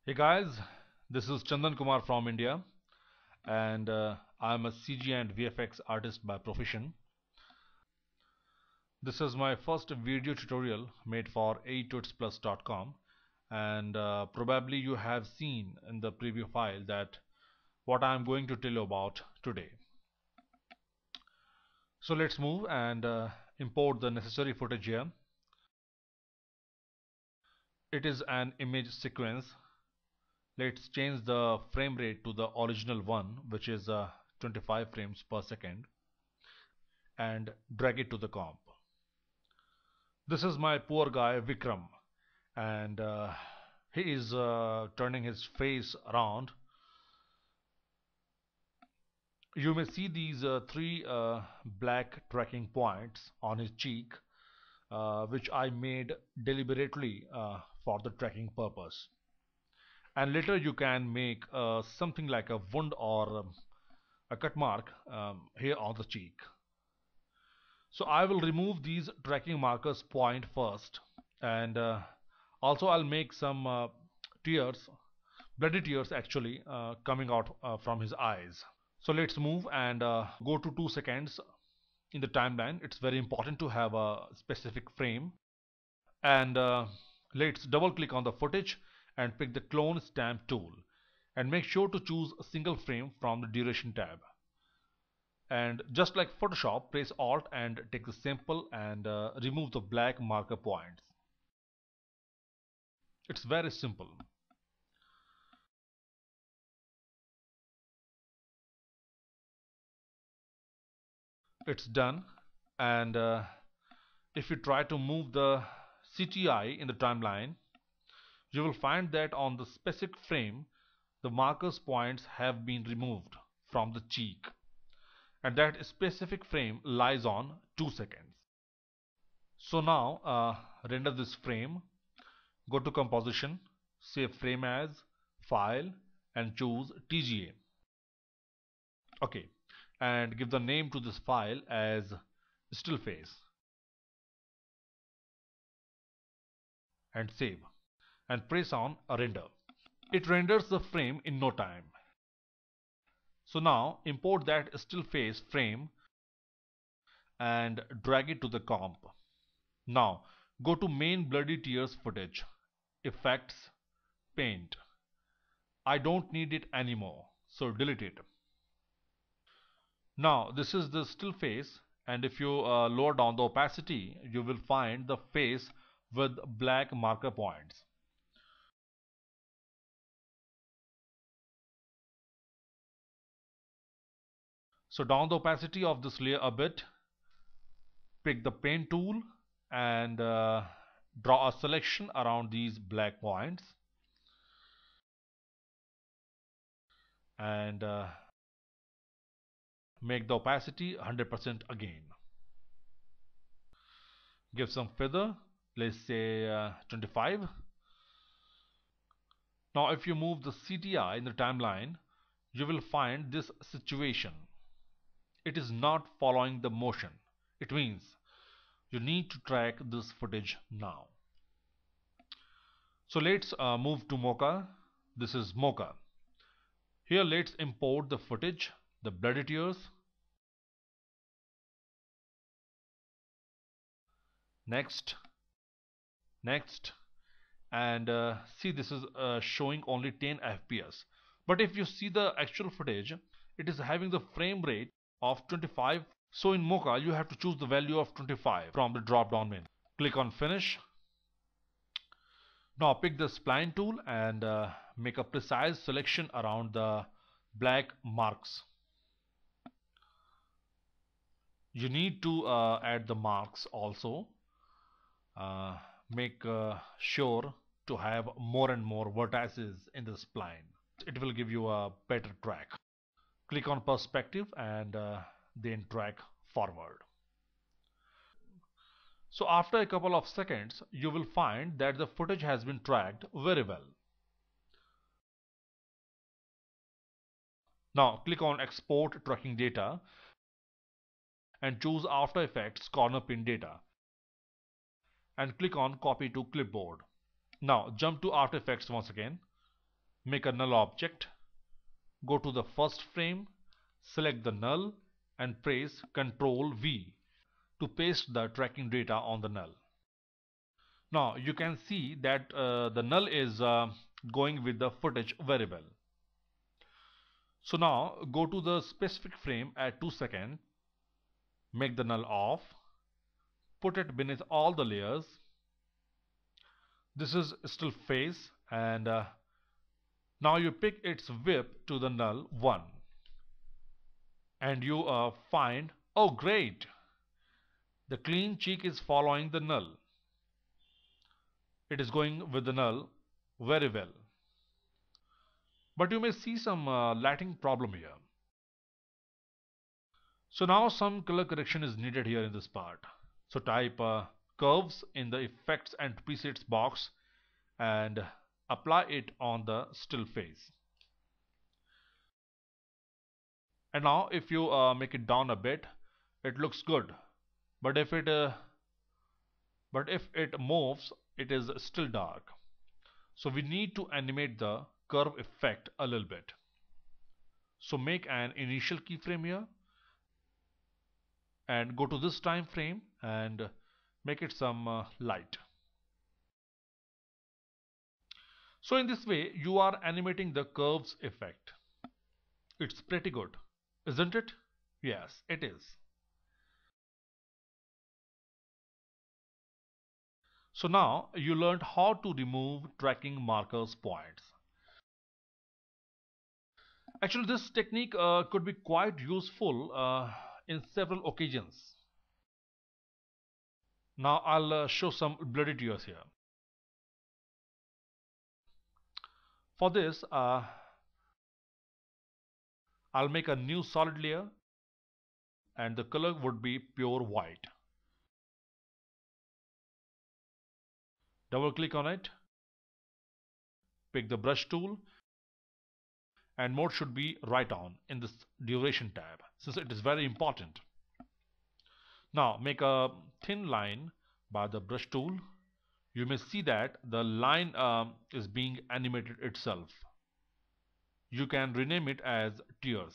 Hey guys, this is Chandan Kumar from India, and I'm a CG and VFX artist by profession. This is my first video tutorial made for 8tutsplus.com, and probably you have seen in the preview file that what I'm going to tell you about today. So let's move and import the necessary footage here. It is an image sequence. Let's change the frame rate to the original one, which is 25 frames per second, and drag it to the comp. This is my poor guy Vikram, and he is turning his face around. You may see these three black tracking points on his cheek, which I made deliberately for the tracking purpose. And later you can make something like a wound or a cut mark here on the cheek. So I will remove these tracking markers point first, and also I'll make some tears, bloody tears actually, coming out from his eyes. So let's move and go to 2 seconds in the timeline. It's very important to have a specific frame, and let's double click on the footage and pick the clone stamp tool, and make sure to choose a single frame from the duration tab. And just like Photoshop, press Alt and take the sample and remove the black marker points. It's very simple. It's done. And if you try to move the CTI in the timeline, you will find that on the specific frame the markers points have been removed from the cheek, and that specific frame lies on 2 seconds. So now render this frame. Go to composition, save frame as, file, and choose TGA. Okay, and give the name to this file as still face, and save, and press on render. It renders the frame in no time. So now import that still face frame and drag it to the comp. Now go to main bloody tears footage, effects, paint. I don't need it anymore, so delete it. Now this is the still face, and if you lower down the opacity, you will find the face with black marker points. So down the opacity of this layer a bit, pick the paint tool and draw a selection around these black points, and make the opacity 100% again. Give some feather, let's say 25. Now if you move the CTI in the timeline, you will find this situation. It is not following the motion. It means you need to track this footage now. So let's move to Mocha. This is Mocha. Here let's import the footage, the bloody tears. Next, next, and see, this is showing only 10 fps, but if you see the actual footage, it is having the frame rate of 25. So in Mocha you have to choose the value of 25 from the drop down menu. Click on finish. Now pick the spline tool and make a precise selection around the black marks. You need to add the marks also. Make sure to have more and more vertices in the spline. It will give you a better track. Click on perspective and then track forward. So after a couple of seconds, you will find that the footage has been tracked very well. Now click on export tracking data and choose After Effects corner pin data, and click on copy to clipboard. Now jump to After Effects once again make a null object, go to the first frame, select the null and press Ctrl V to paste the tracking data on the null. Now you can see that the null is going with the footage very well. So now go to the specific frame at 2 seconds, make the null off, put it beneath all the layers. This is still face, and now you pick its width to the null 1, and you find, oh great, the clean cheek is following the null. It is going with the null very well. But you may see some lighting problem here. So now some color correction is needed here in this part. So type curves in the effects and presets box and apply it on the still face. And now if you make it down a bit, it looks good. But if it moves, it is still dark. So we need to animate the curve effect a little bit. So make an initial keyframe here and go to this time frame and make it some light. So in this way you are animating the curves effect. It's pretty good, isn't it? Yes, it is. So now you learned how to remove tracking markers points. Actually this technique could be quite useful in several occasions. Now I'll show some bloody tears here. For this I'll make a new solid layer and the color would be pure white. Double click on it, pick the brush tool, and mode should be right on in this duration tab since it is very important. Now make a thin line by the brush tool. You may see that the line is being animated itself. You can rename it as tears.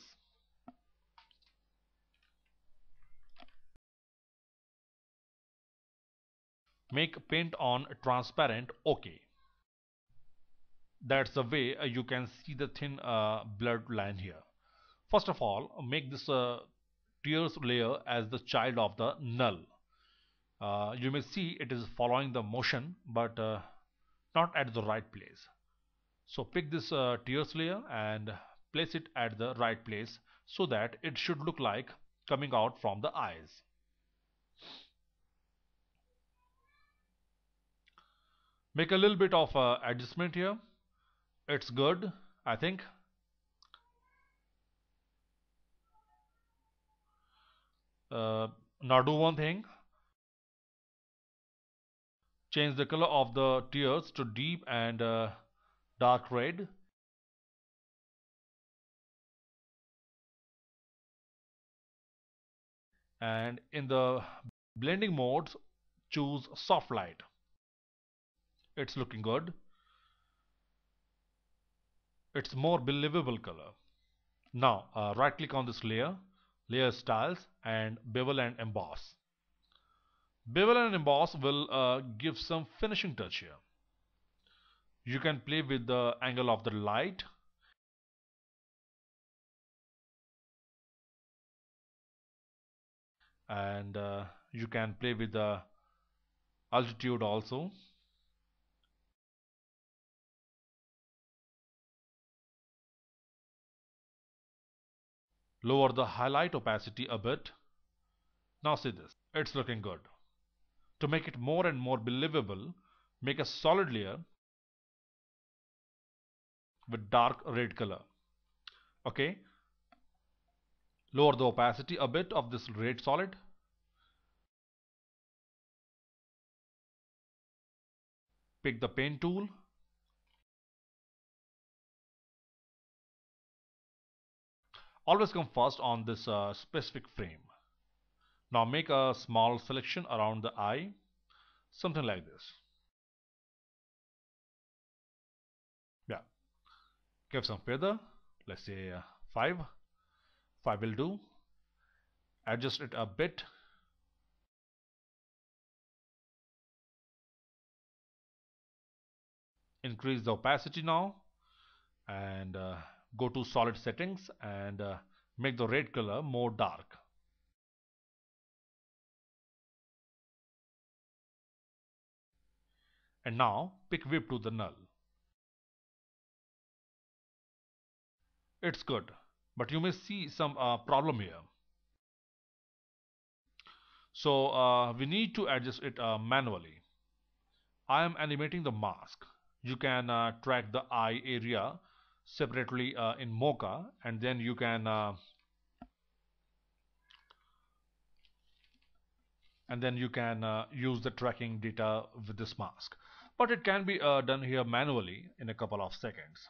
Make paint on transparent OK. That's the way you can see the thin blurred line here. First of all, make this tears layer as the child of the null. You may see it is following the motion but not at the right place. So pick this tears layer and place it at the right place so that it should look like coming out from the eyes. Make a little bit of adjustment here. It's good, I think. Now do one thing. Change the color of the tears to deep and dark red. And in the blending modes, choose soft light. It's looking good. It's more believable color. Now right click on this layer, layer styles, and bevel and emboss. Bevel and emboss will give some finishing touch here. You can play with the angle of the light and you can play with the altitude also. Lower the highlight opacity a bit. Now see this, it's looking good. To make it more and more believable, make a solid layer with dark red color. Okay, lower the opacity a bit of this red solid. Pick the pen tool. Always come first on this specific frame. Now make a small selection around the eye, something like this. Yeah. Give some feather, let's say 5. 5 will do. Adjust it a bit. Increase the opacity now and go to solid settings and make the red color more dark. And now pick whip to the null. It's good, but you may see some problem here. So we need to adjust it manually. I am animating the mask. You can track the eye area separately in Mocha, and then you can use the tracking data with this mask. But it can be done here manually in a couple of seconds.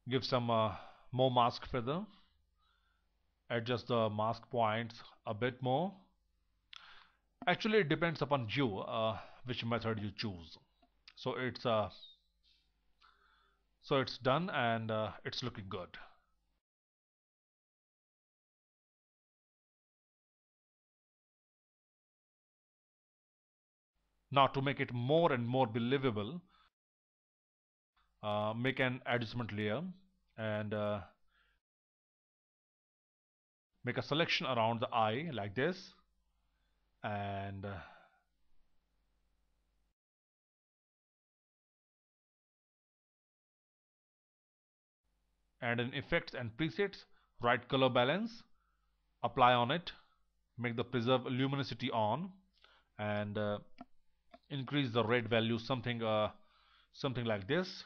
Give some more mask feather. Adjust the mask points a bit more. Actually, it depends upon you which method you choose. So it's done and it's looking good. Now to make it more and more believable, make an adjustment layer and make a selection around the eye like this, and in effects and presets, right color balance, apply on it, make the preserve luminosity on, and increase the red value something like this.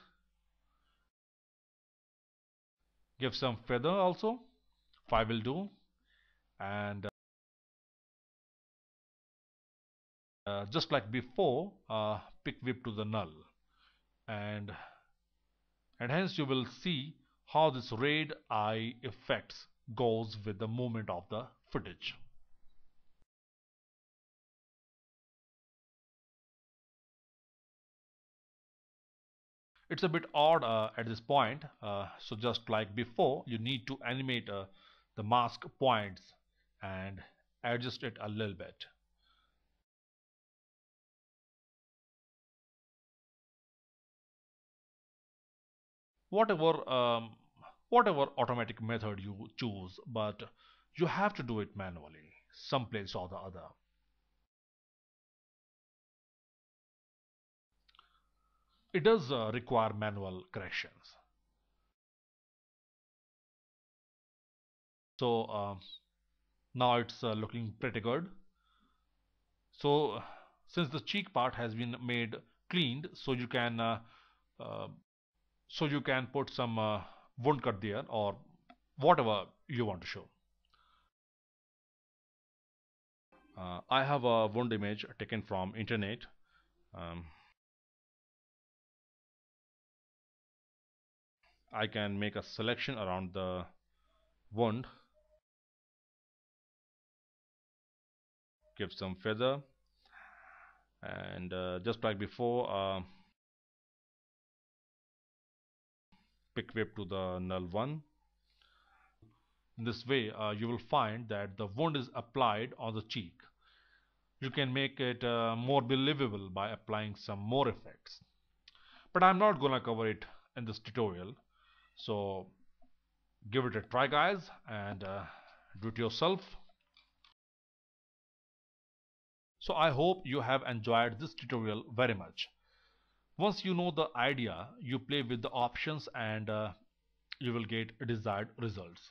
Give some feather also, 5 will do, and just like before, pick whip to the null, and hence you will see how this red eye effects goes with the movement of the footage. It's a bit odd at this point, so just like before, you need to animate the mask points and adjust it a little bit. Whatever whatever automatic method you choose, but you have to do it manually someplace or the other. It does require manual corrections. So now it's looking pretty good. So since the cheek part has been made cleaned, uh, so you can put some wound cut there or whatever you want to show. I have a wound image taken from internet. um, I can make a selection around the wound, give some feather, and just like before, pick whip to the null one. In this way, you will find that the wound is applied on the cheek. You can make it more believable by applying some more effects. But I'm not gonna cover it in this tutorial. So give it a try, guys, and do it yourself. So I hope you have enjoyed this tutorial very much. Once you know the idea, you play with the options and you will get desired results.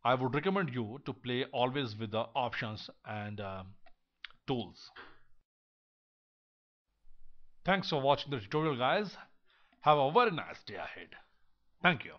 I would recommend you to play always with the options and tools. Thanks for watching the tutorial, guys. Have a very nice day ahead. Thank you.